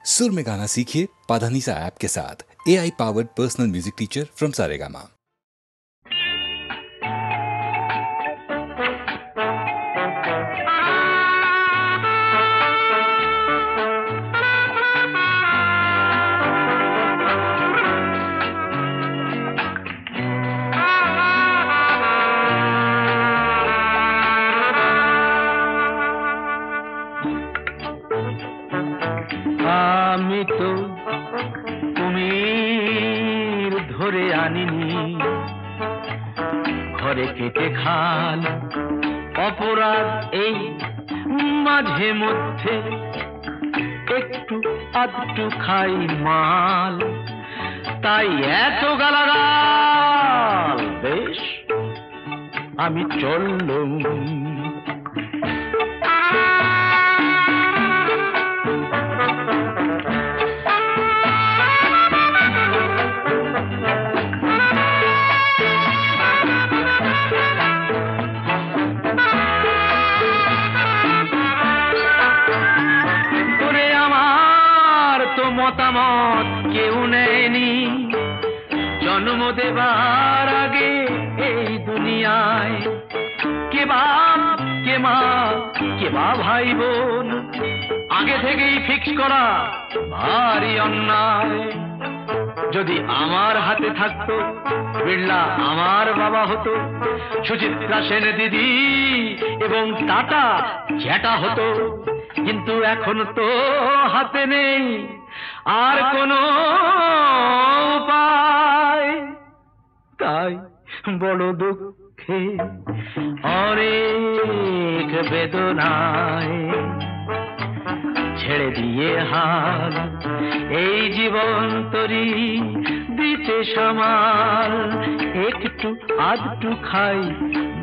सुर में गाना सीखिए पाधानीसा ऐप के साथ। AI powered personal music teacher from Saregama. আমি তো কুমির ধরে আনিনি, ঘরে কেটে খাল অপরাধ এই মাঝে মধ্যে একটু আধটু খাই মাল, তাই এত গালাগাল। বেশ আমি চললুম। মতামত কেউ নেয়নি জন্ম দেবার আগে এই দুনিয়ায়। কে বাপ কে মা কে বা ভাই বোন আগে থেকেই ফিক্স করা ভারী অন্যায়। যদি আমার হাতে থাকতো বিড়লা আমার বাবা হতো, সুচিত্রা সেন দিদি এবং টাটা জ্যাঠা হতো, কিন্তু এখন তো হাতে নেই আর কোনো উপায়। তাই বড় দুঃখে অনেক বেদনায় ছেড়ে দিয়ে হাল এই জীবন তরি দিতে সামাল, একটু আধটু খাই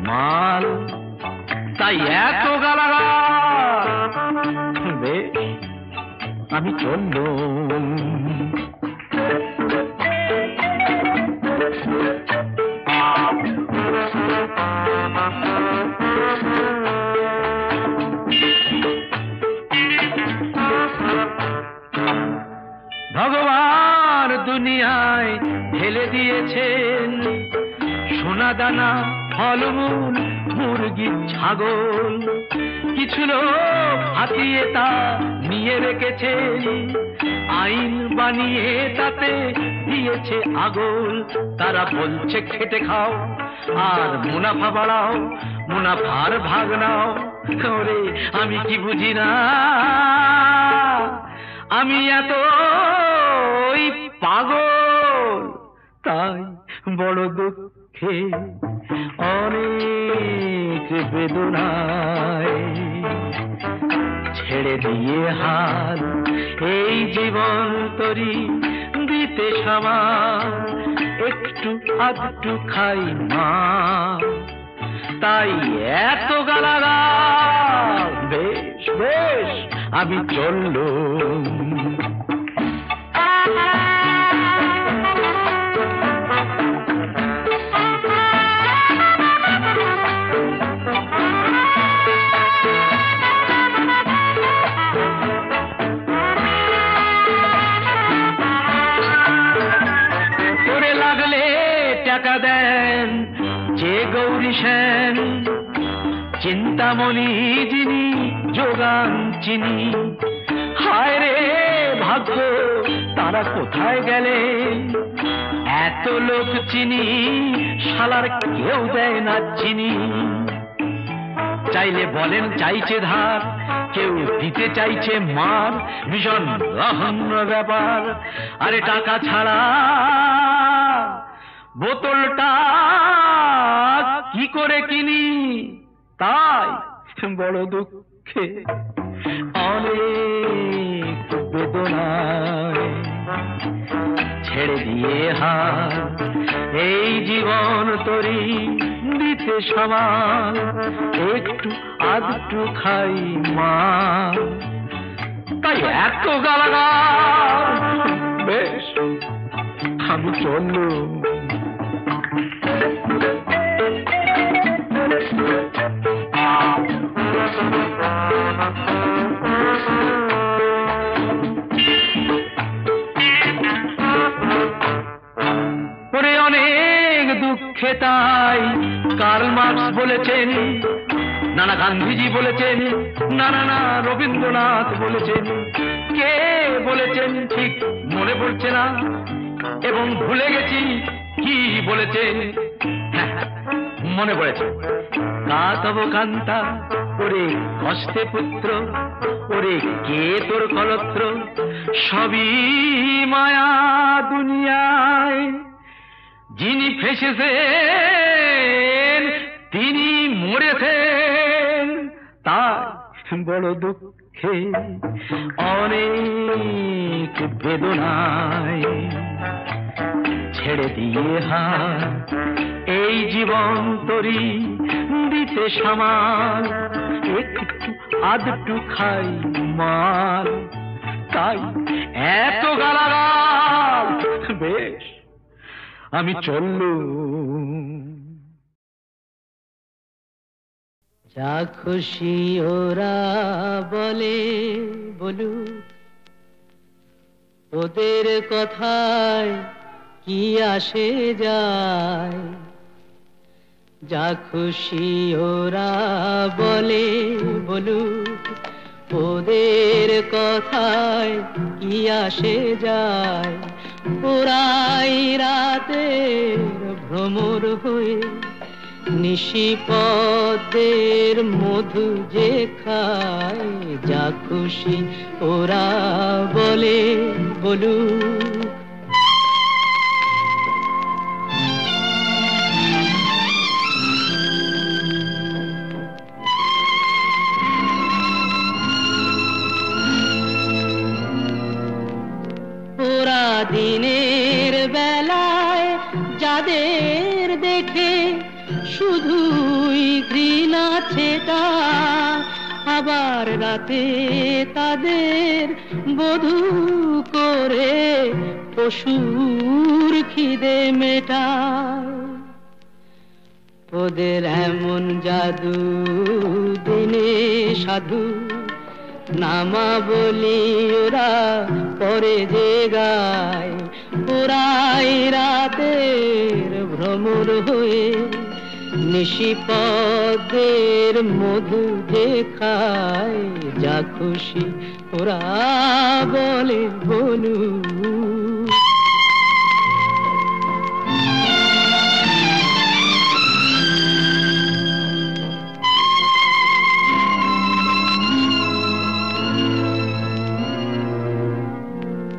মাল, তাই এত গালাগাল। বেশ আমি চললুম। ভগবান দুনিয়ায় ঢেলে দিয়েছেন সোনা দানা ফলমূল মুরগি ছাগল, কিছু লোক হাতিয়ে তা নিয়ে রেখেছে, আইন বানিয়ে তাতে দিয়েছে আগল। তারা বলছে খেটে খাও আর মুনাফা বাড়াও, মুনাফার ভাগ নাও। ওরে আমি কি বুঝি না, আমি এত পাগল, তাই বড় দুঃখে অনেক বেদনায় ছেড়ে দিয়ে হাল এই জীবন তরি দিতে সামাল, একটু আধটু খাই মা, তাই এত গালাগাল। বেশ বেশ আমি চললুম। টাকা দেন যে গৌরী সেন, চিন্তামণি যিনি যোগান চিনি, হায় রে ভাগ্য তারা কোথায় গেলে, এত লোক চিনি শালার কেউ দেয় না চিনি। চাইলে বলেন চাইছে ধার, কেউ দিতে চাইছে মার, ভীষণ রহস্য ব্যাপার। আরে টাকা ছাড়া বোতলটা কি করে কিনি, তাই বড় দুঃখে অনেক বেদনায় ছেড়ে দিয়ে হাল এই জীবন তরি দিতে সামাল, একটু আধটু খাই মা, তাই এত গালাগাল। বেশ আমি চললুম। এটাই কার্ল মার্কস বলেছেন, নানা গান্ধীজি বলেছেন, নানা রবীন্দ্রনাথ বলেছেন। কে বলেছেন ঠিক মনে পড়ছে না, এবং ভুলে গেছি কি বলেছেন। মনে পড়েছে, কাতব কান্তা ওরে কষ্টে পুত্র, ওরে কে তোর কলত্র, সবই মায়া দুনিয়ায়। যিনি ফেসেছেন তিনি মরেছেন, তাই বড় দুঃখে অনেক বেদনায় ছেড়ে দিয়ে হাত এই জীবন তরি দিতে সামাল, একটু আধটু খাই মাল, তাই এত গালাগাল। বেশ আমি চললুম। যা খুশি ওরা বলে বলুক, ওদের কথায় কি আসে যায়। যা খুশি ওরা বলে বলুক, ওদের কথায় কি আসে যায়। ওরাই রাতের ভ্রমর হয়ে নিশিপদের মধু যে খায়। যা খুশি ওরা বলে বলুক। ওরা দিনের বেলায় যাদের দেখে শুধুই ঘৃণা ছেটা, আবার রাতে তাদের বধূ করে পশুর খিদে মেটায়। ওদের এমন জাদু দিনে সাধু নামা বলি ওরা পরে যে গায়। ওরাই রাতের ভ্রমর হয়ে নিশিপদের মধু যে খায়। যা খুশি ওরা বলে বলুক।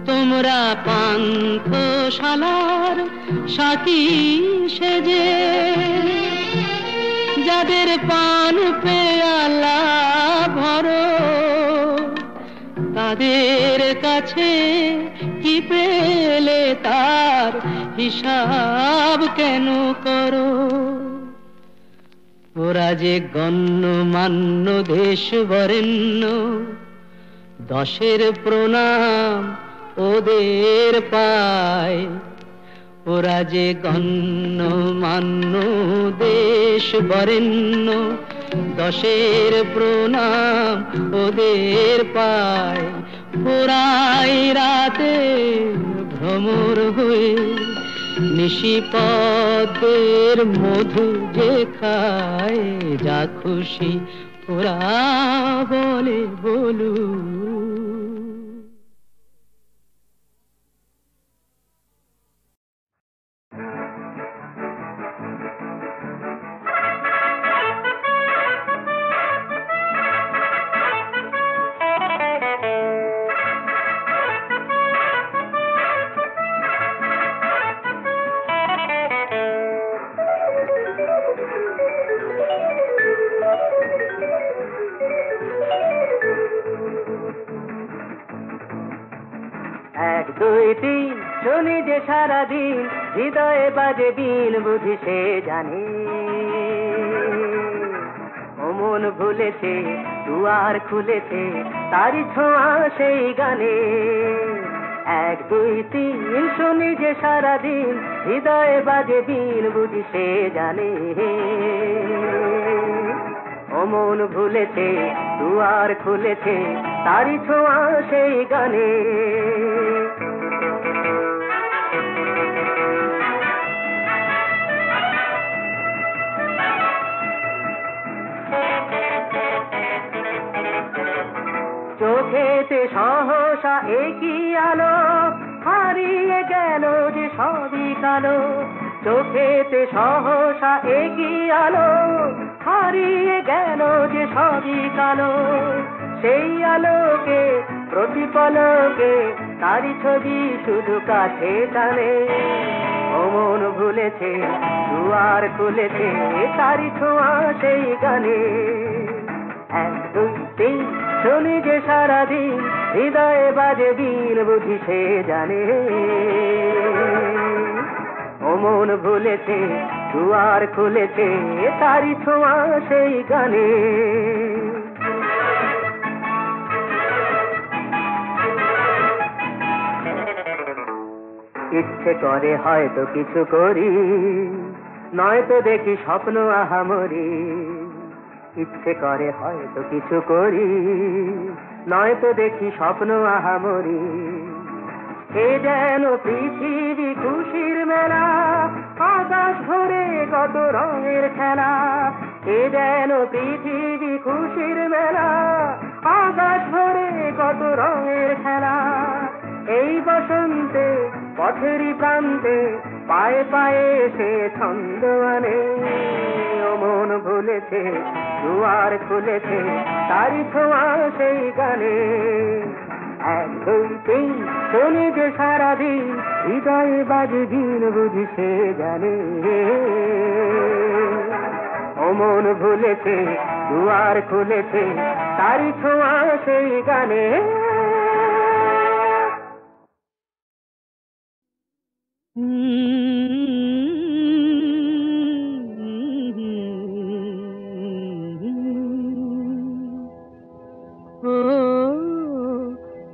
তোমরা পান্থশালার সাথী সেজে যাদের পান পেয়ালা ভরো, তাদের কাছে কি পেলে তার হিসাব কেন করো। ওরা যে গণ্যমান্য দেশ বরেণ্য, দশের প্রণাম ওদের পায়। ওরা যে গণ্যমান্য দেশ বরেণ্য, দশের প্রণাম ওদের পায়। ওরাই রাতে ভ্রমর হয়ে নিশিপদের মধু যে খায়। যা খুশি ওরা বলে বলুক। এক দুই তিন শুনি যে সারাদিন, হৃদয়ে বাজে বিন বুঝি সে জানে। ও মন ভুলেছে দুয়ার খুলেছে, তারি ছোঁয়া সেই গানে। এক দুই তিন শুনি যে সারাদিন, হৃদয়ে বাজে বিন বুঝি সে জানে। ও মন ভুলেছে দুয়ার খুলেছে, তারি ছোঁয়া সেই গানে। সহসা একই আলো, হারিয়ে গেল যে সবই কালো। চোখেতে সহসা একই আলো, হারিয়ে গেল যে সবই কালো। সেই আলোকে প্রতিপলকে তারি ছবি শুধু কাছে টানে। ও মন ভুলেছে, দুয়ার খুলেছে, তারি ছোঁয়া সেই গানে। 1 2 3 শুনি যে সারাদিন, হৃদয়ে বাজে দিন বুঝি সে জানে। ও মন ভুলেছে, দুয়ার খুলেছে, তারি ছোঁয়া সেই গানে। ইচ্ছে করে হয়তো কিছু করি, নয়তো দেখি স্বপ্ন আহামরি। ইচ্ছে করে হয়তো কিছু করি, নয়তো দেখি স্বপ্ন আহামরি। এ যেন পৃথিবী খুশির মেলা, আকাশ ভরে কত রঙের খেলা। এ যেন পৃথিবী খুশির মেলা, আকাশ ভরে কত রঙের খেলা। এই বসন্তে পথেরই প্রান্তে পায়ে পায়ে সে ছন্দ আনে। ও মন ভুলেছে, দুয়ার খুলেছে, তারি ছোঁয়া সেই গানে। 1 2 3 শুনি যে সারাদিন, হৃদয়ে বাজে দিন বুঝি সে জানে। ও মন ভুলেছে, দুয়ার খুলেছে, তারি ছোঁয়া সেই গানে।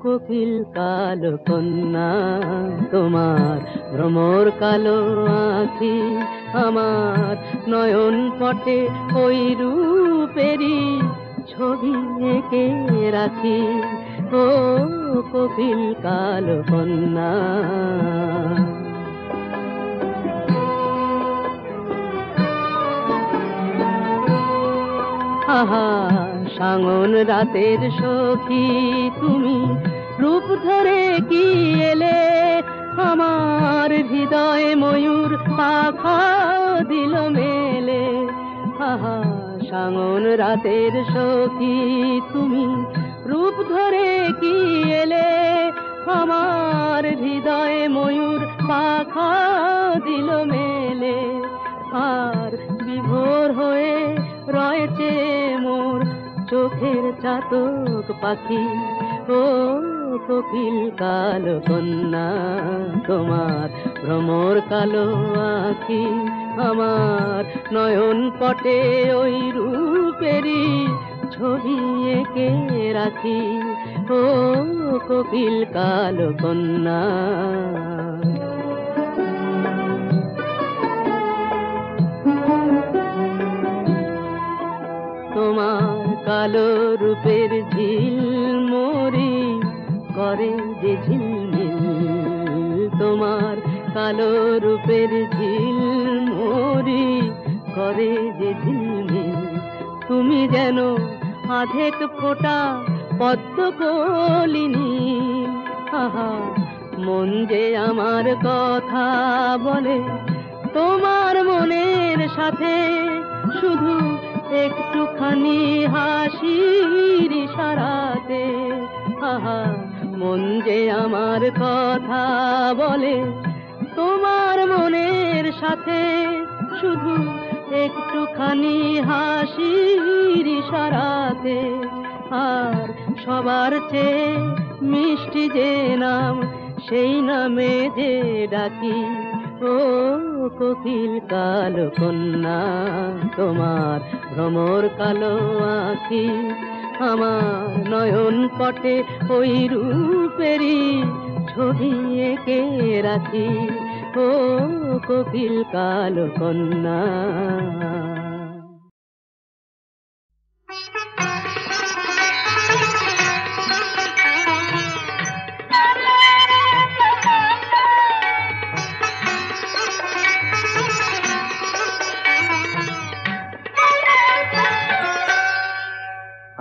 কোকিল কালো কন্যা, তোমার ভ্রমর কালো আঁখি, আমার নয়ন পটে ওই রূপেরই ছবি এঁকে রাখি। ও কোকিল কালো কন্যা। আহা সাঙন রাতের সখী তুমি, রূপ ধরে কি এলে, আমার হৃদয়ে ময়ূর পাখা দিল মেলে। আহা সাঙন রাতের সখী তুমি, রূপ ধরে কি এলে, আমার হৃদয়ে ময়ূর পাখা দিল মেলে। আর বিভোর হয়ে রয়েছে মোর চোখের চাতক পাখি। ও কোকিল কালো কন্যা, তোমার ভ্রমর কালো আঁখি, আমার নয়ন পটে ওই রূপেরই ছবি এঁকে রাখি। ও কোকিল কালো কন্যা। তোমার কালো রূপের ঝিলমরি করে যে ঝিলমিল, তোমার কালো রূপের ঝিলমরি করে যে ঝিলমিল। তুমি যেন আধেক ফোঁটা পদ্ম কলিনী। আহা মন যে আমার কথা বলে, তোমার মনের সাথে শুধু একটুখানি হাসির ইশারাতে। আহা মন যে আমার কথা বলে, তোমার মনের সাথে শুধু একটুখানি হাসির ইশারাতে। আর সবার চেয়ে মিষ্টি যে নাম, সেই নামে যে ডাকি। ও কোকিল কালো কন্যা, তোমার ভ্রমর কালো আঁখি, আমার নয়ন পটে ওই রূপেরই ছবি এঁকে রাখি। ও কোকিল কালো কন্যা।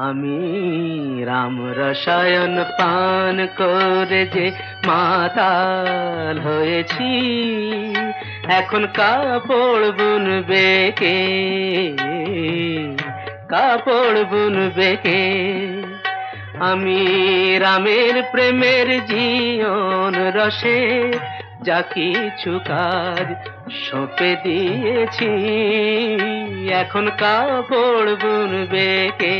আমি রাম রসায়ন পান করে যে মাতাল হয়েছি, এখন কাপড় বুনবে কে, কাপড় বুনবে কে? আমি রামের প্রেমের জীবন রসে যা কিছু কাজ সঁপে দিয়েছি, এখন কাপড় বুনবে কে,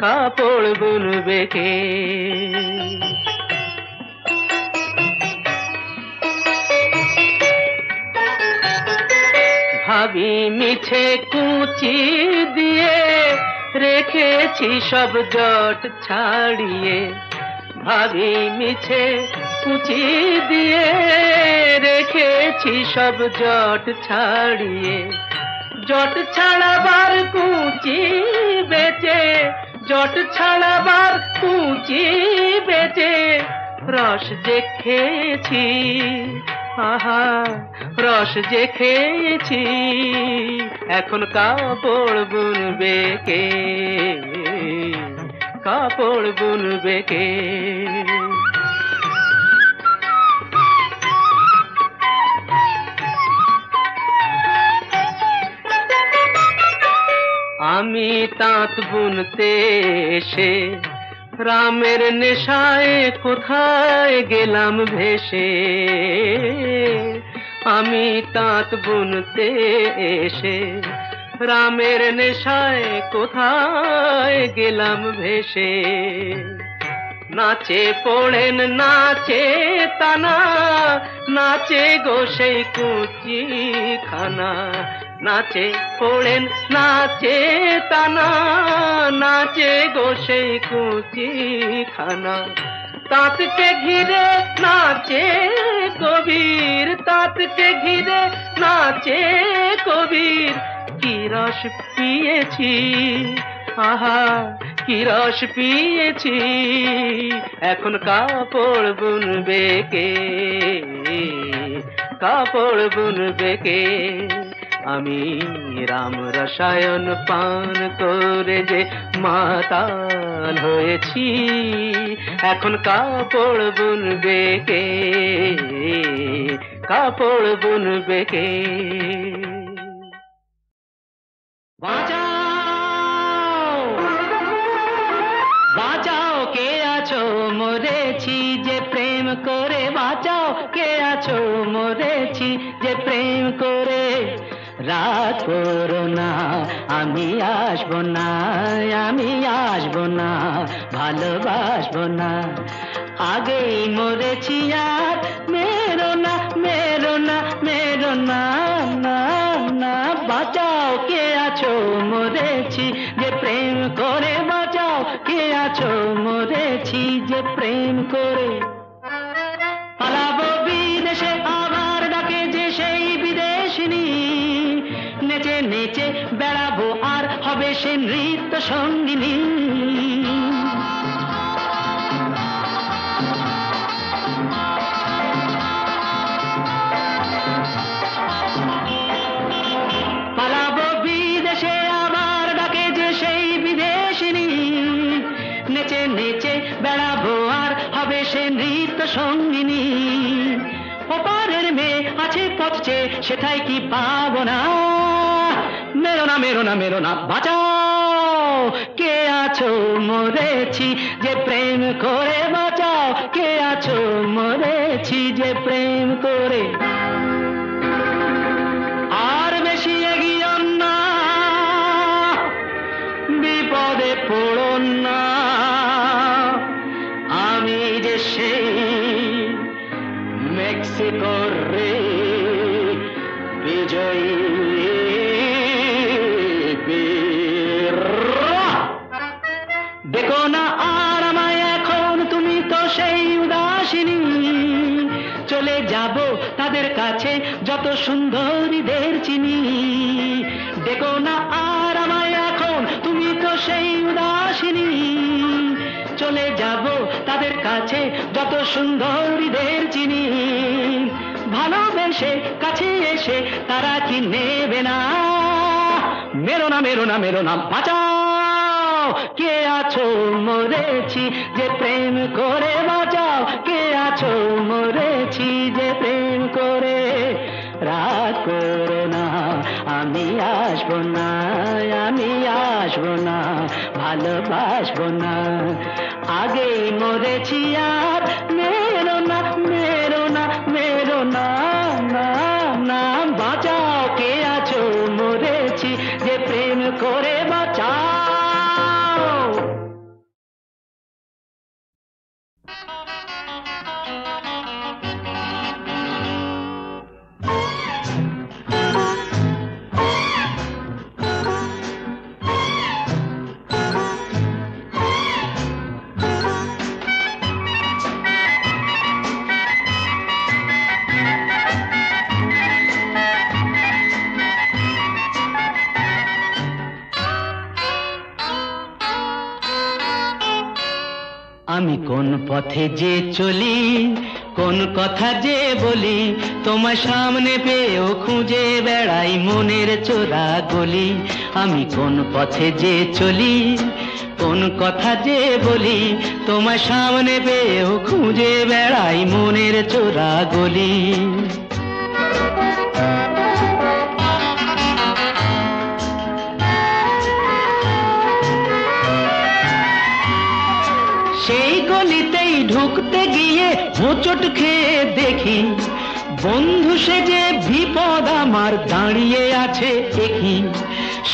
কাপড় বুনবে কে? ভাবি মিছে কুচি দিয়ে রেখেছি সব জট ছাড়িয়ে, ভাবি মিছে কুচি দিয়ে রেখেছি সব জট ছাড়িয়ে, জট ছাড়াবার কুচি বেচে, জট ছাড়াবার কুচি বেচে রস যে খেয়েছি, আহা রস যে খেয়েছি, এখন কাপড় বুনবে কে, কাপড় বুনবে কে? আমি তাঁত বুনতে এসে রামের নেশায় কোথায় গেলাম ভেসে, আমি তাঁত বুনতে এসে রামের নেশায় কোথায় গেলাম ভেসে। নাচে পড়েন নাচে তানা, নাচে গো সেই কুচি খানা, নাচে পড়েন নাচে তানা, নাচে গো সেই কুচি খানা। তাঁতকে ঘিরে নাচে কবির, তাঁতকে ঘিরে নাচে কবির, কি রস পিয়েছি, আহা কি রস পিয়েছি, এখন কাপড় বুনবে কে, কাপড় বুনবে কে? আমি রাম রসায়ন পান করে যে মাতাল হয়েছি, এখন কাপড় বুনবে কে, কাপড় বুনবে কে? বাঁচাও বাঁচাও কে আছো, মরেছি যে প্রেম করে, বাঁচাও কে আছো, মরেছি যে প্রেম করে। রাত করো না, আমি আসবো না, আমি আসবো না, ভালোবাসবো না, আগেই মরেছি আর মেরো না, মেরো না, মেরো না, না না। বাঁচাও কে আছো, মরেছি যে প্রেম করে, বাঁচাও কে আছো, মরেছি যে প্রেম করে। পালাবো বিদেশে আবার ডাকে যে সেই বিদেশিনী, নেচে নেচে বেড়াবো আর হবে সে নৃত্য সঙ্গিনী। পালাবো বিদেশে আবার ডাকে যে সেই বিদেশিনী, নেচে নেচে বেড়াবো আর হবে সে নৃত্য সঙ্গিনী। ওপারের মেয়ে আছে পথে, সেটাই কি পাবো না? মেরো না, মেরো না, মেরো না, বাঁচাও কে আছো, মরেছি যে প্রেম করে, বাঁচাও কে আছো, মরেছি যে প্রেম করে। আর বেশি এগিয়ে না, বিপদে পড়ো না, আমি যে সেই মেক্সিকোর রে বিজয়ী বীর। দেখো না আর আমায় এখন, তুমি তো সেই উদাসিনী, চলে যাব তাদের কাছে যত সুন্দরীদের চিনি। দেখো না আর আমায় এখন, তুমি তো সেই উদাসিনী, চলে যাব তাদের কাছে যত সুন্দরীদের চিনি। ভালোবেসে কাছে এসে তারা কি নেবে না? মেরো না, মেরো না, মেরো না, বাঁচাও কে আছো মরেছি যে প্রেম করে বাঁচাও, কে আছো মরেছি যে প্রেম করে। রাগ করো না, আমি আসবো না, আমি আসবো না, ভালোবাসবো না। আগেই মরেছি আর মেরো না, মেরো না, মেরো না, না না, বাঁচাও, কে আছো মরেছি যে প্রেম করে বাঁচাও। আমি কোন পথে যে চলি, কোন কথা যে বলি, তোমার সামনে পেয়েও খুঁজে বেড়াই মনের চোরা গলি। আমি কোন পথে যে চলি, কোন কথা যে বলি, তোমার সামনে পেয়েও খুঁজে বেড়াই মনের চোরা গলি। সেই গলিতেই ঢুকতে গিয়ে হোঁচট খেয়ে দেখি, বন্ধু সেজে বিপদ আমার দাঁড়িয়ে আছে একই।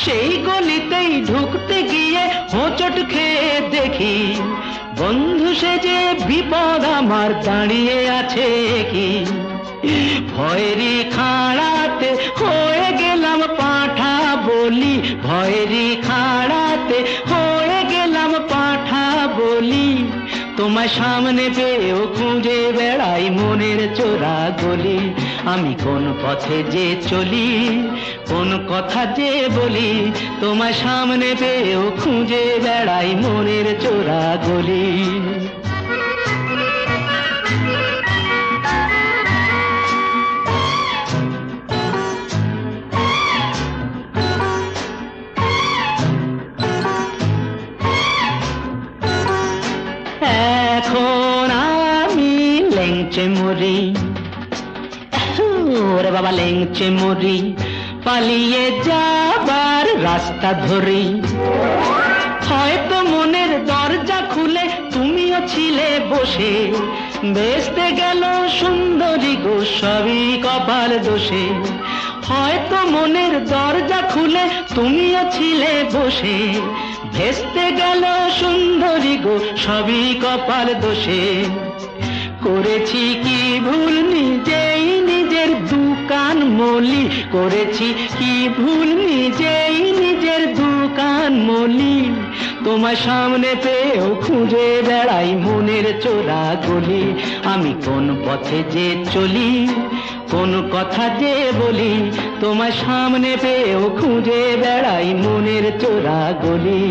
সেই গলিতেই ঢুকতে গিয়ে হোঁচট খেয়ে দেখি, বন্ধু সেজে বিপদ আমার দাঁড়িয়ে আছে কি। ভয়েরই খাড়াতে হয়ে গেলাম পাঁঠা বলি, ভয়েরই খাড়াতে হয়ে গেলাম পাঁঠা বলি। তোমার সামনে পেয়েও খুঁজে বেড়াই মনের চোরা গলি। আমি কোন পথে যে চলি, কোন কথা যে বলি, তোমার সামনে পেয়েও খুঁজে বেড়াই মনের চোরা গলি। এখন আমি লেংচে মরি, ওরে বাবা লেংচে মরি, পালিয়ে যাবার রাস্তা ধরি। হয়তো মনের দরজা খুলে তুমিও ছিলে বসে, বেসতে গেল সুন্দরী গো সবই কপাল দোষে। হয়তো মনের দরজা খুলে তুমিও ছিলে বসে, ভেস্তে গেল সুন্দরী গো সবই কপাল দোষে। করেছি কি ভুল নিজেই নিজের দোকান মলি, করেছি কি ভুল নিজেই নিজের দোকান মলি। তোমার সামনে পেয়েও খুঁজে বেড়াই মনের চোরা গলি। আমি কোন পথে যে চলি, কোন কথা যে বলি, তোমার সামনে পেয়েও খুঁজে বেড়াই মনের চোরা গলি।